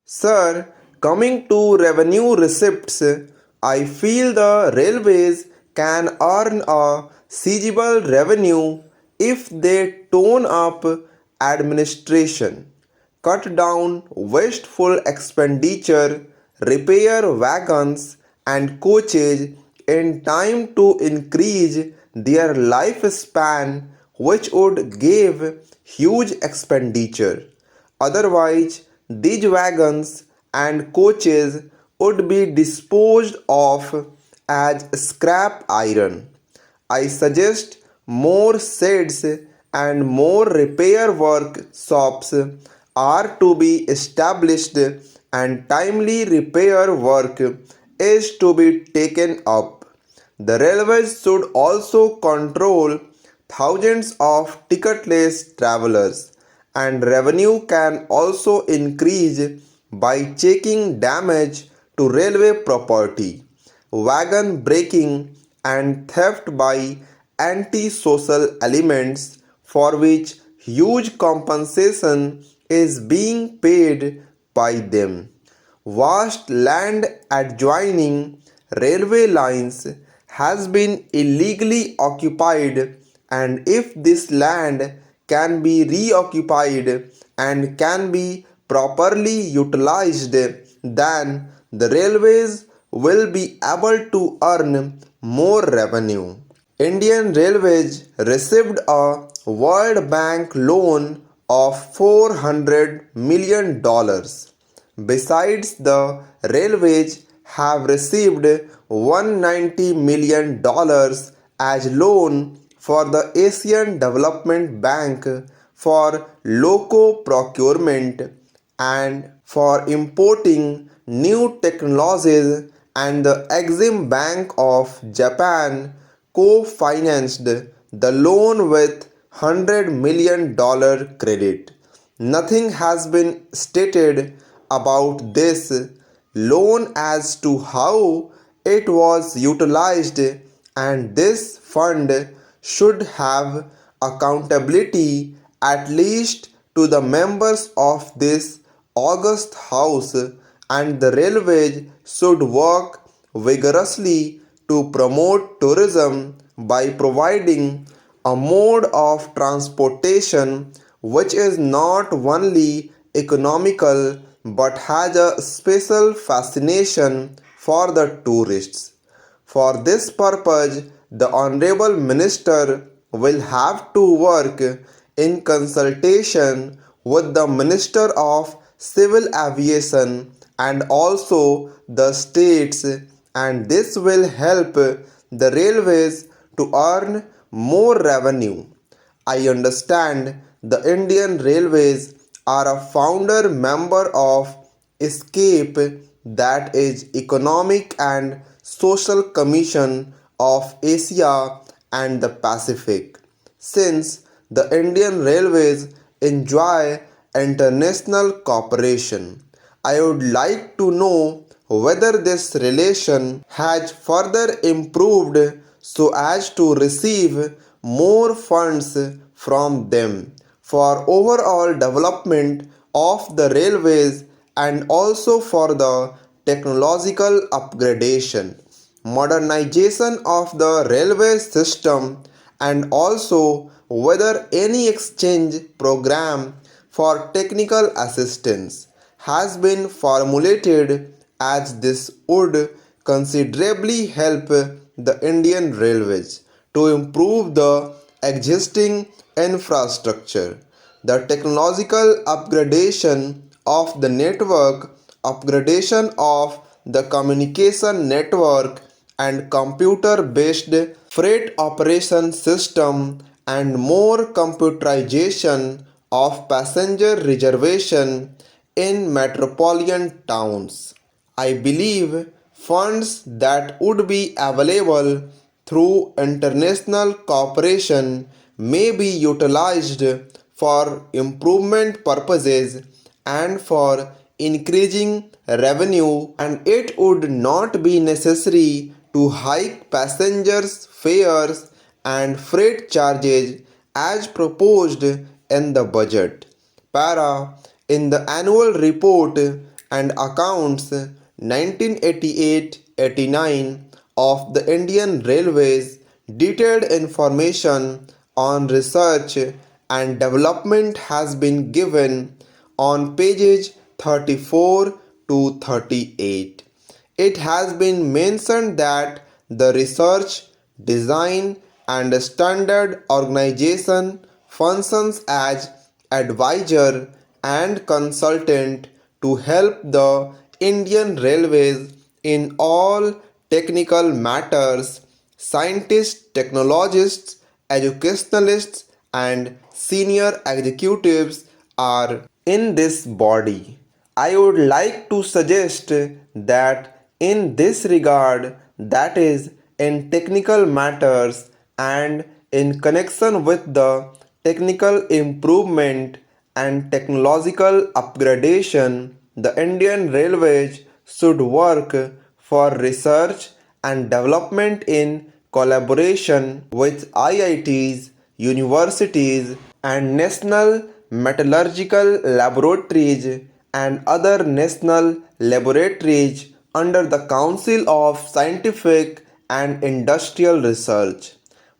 Sir, coming to revenue receipts, I feel the railways can earn a sizable revenue if they tone up administration, cut down wasteful expenditure, repair wagons and coaches in time to increase their lifespan, which would give huge expenditure. Otherwise, these wagons and coaches would be disposed of as scrap iron. I suggest more sheds and more repair workshops are to be established and timely repair work is to be taken up. The railways should also control thousands of ticketless travelers, and revenue can also increase by checking damage to railway property, wagon breaking, and theft by anti-social elements for which huge compensation is being paid by them. Vast land adjoining railway lines has been illegally occupied, and if this land can be reoccupied and can be properly utilized, then the railways will be able to earn more revenue. Indian Railways received a World Bank loan of $400 million. Besides, the railways have received $190 million as loan for the Asian Development Bank for loco procurement and for importing new technologies, and the Exim Bank of Japan co-financed the loan with $100 million credit. Nothing has been stated about this loan as to how it was utilized, and this fund should have accountability at least to the members of this august house, and the railways should work vigorously to promote tourism by providing a mode of transportation which is not only economical but has a special fascination for the tourists. For this purpose, the Honorable Minister will have to work in consultation with the Minister of Civil Aviation and also the states, and this will help the railways to earn more revenue. I understand the Indian Railways are a founder member of ESCAPE, that is Economic and Social Commission of Asia and the Pacific. Since the Indian Railways enjoy international cooperation, I would like to know whether this relation has further improved so as to receive more funds from them for overall development of the railways and also for the technological upgradation, modernization of the railway system, and also whether any exchange program for technical assistance has been formulated, as this would considerably help the Indian Railways to improve the existing infrastructure, the technological upgradation of the network, upgradation of the communication network, and computer-based freight operation system, and more computerization of passenger reservation in metropolitan towns. I believe funds that would be available through international cooperation may be utilized for improvement purposes and for increasing revenue, and it would not be necessary to hike passengers' fares and freight charges as proposed in the budget. Para in the annual report and Accounts 1988-89 of the Indian Railways, detailed information on research and development has been given on pages 34 to 38. It has been mentioned that the research, design, and standard organization functions as advisor and consultant to help the Indian Railways in all technical matters. Scientists, technologists, educationalists, and senior executives are in this body. I would like to suggest that in this regard, that is, in technical matters and in connection with the technical improvement and technological upgradation, the Indian Railways should work for research and development in collaboration with IITs, universities, and national metallurgical laboratories and other national laboratories under the Council of Scientific and Industrial Research.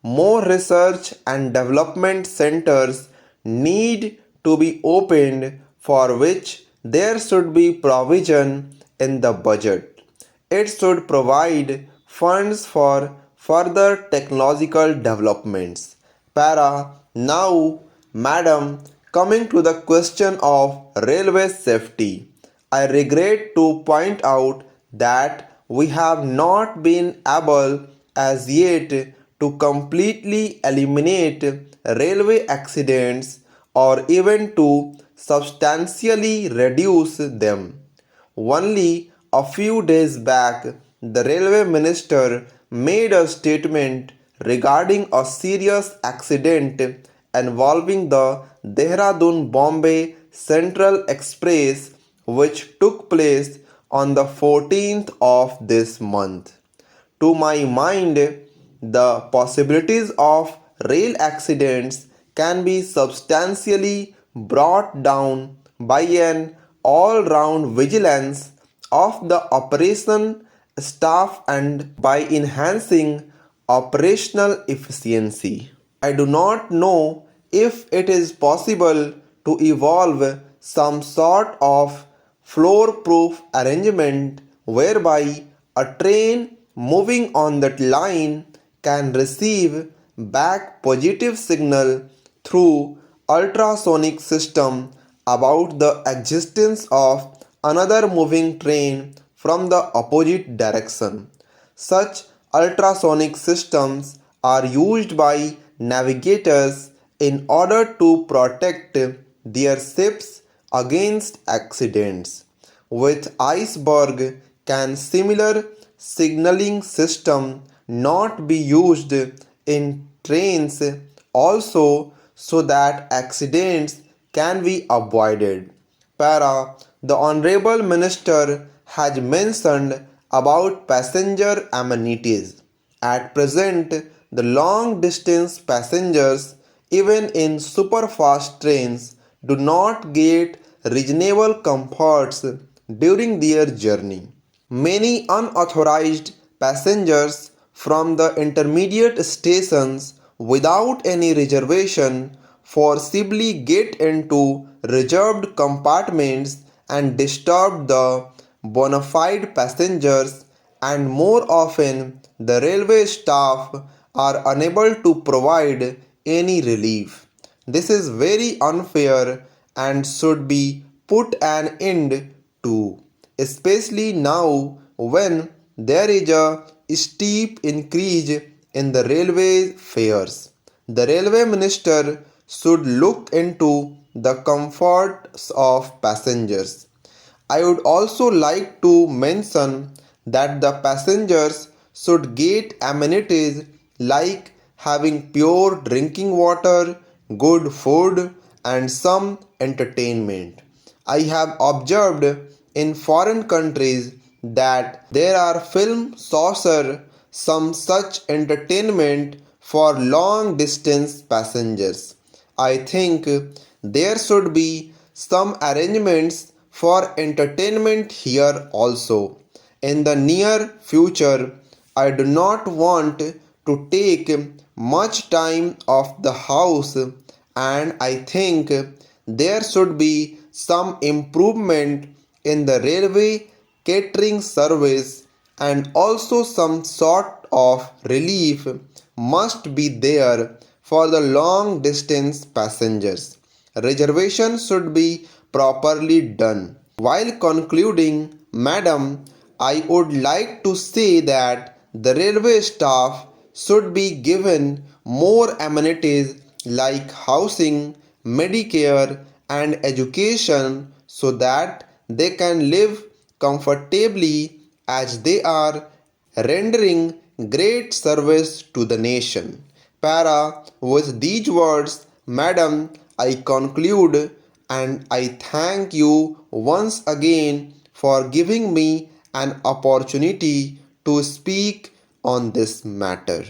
More research and development centers need to be opened, for which there should be provision in the budget. It should provide funds for further technological developments. Now, madam, coming to the question of railway safety, I regret to point out that we have not been able as yet to completely eliminate railway accidents or even to substantially reduce them. Only a few days back, the railway minister made a statement regarding a serious accident involving the Dehradun Bombay Central Express, which took place on the 14th of this month. To my mind, the possibilities of rail accidents can be substantially brought down by an all round vigilance of the operation staff and by enhancing operational efficiency. I do not know if it is possible to evolve some sort of floor proof arrangement whereby a train moving on that line can receive back positive signal through ultrasonic system about the existence of another moving train from the opposite direction. Such ultrasonic systems are used by navigators in order to protect their ships against accidents. With iceberg, can similar signaling system not be used in trains also, so that accidents can be avoided? The Honorable Minister has mentioned about passenger amenities. At present, the long distance passengers, even in superfast trains, do not get reasonable comforts during their journey. Many unauthorized passengers from the intermediate stations without any reservation forcibly get into reserved compartments and disturb the bona fide passengers, and more often the railway staff are unable to provide any relief. This is very unfair and should be put an end to, especially now when there is a steep increase in the railway fares. The railway minister should look into the comforts of passengers. I would also like to mention that the passengers should get amenities like having pure drinking water, good food, and some entertainment. I have observed in foreign countries that there are film saucer, some such entertainment for long distance passengers. I think there should be some arrangements for entertainment here also. In the near future, I do not want to take much time of the house, and I think there should be some improvement in the railway catering service, and also some sort of relief must be there for the long distance passengers. Reservation should be properly done. While concluding, Madam, I would like to say that the railway staff should be given more amenities like housing, Medicare, and education so that they can live comfortably as they are rendering great service to the nation. Para, with these words, Madam, I conclude and I thank you once again for giving me an opportunity to speak on this matter.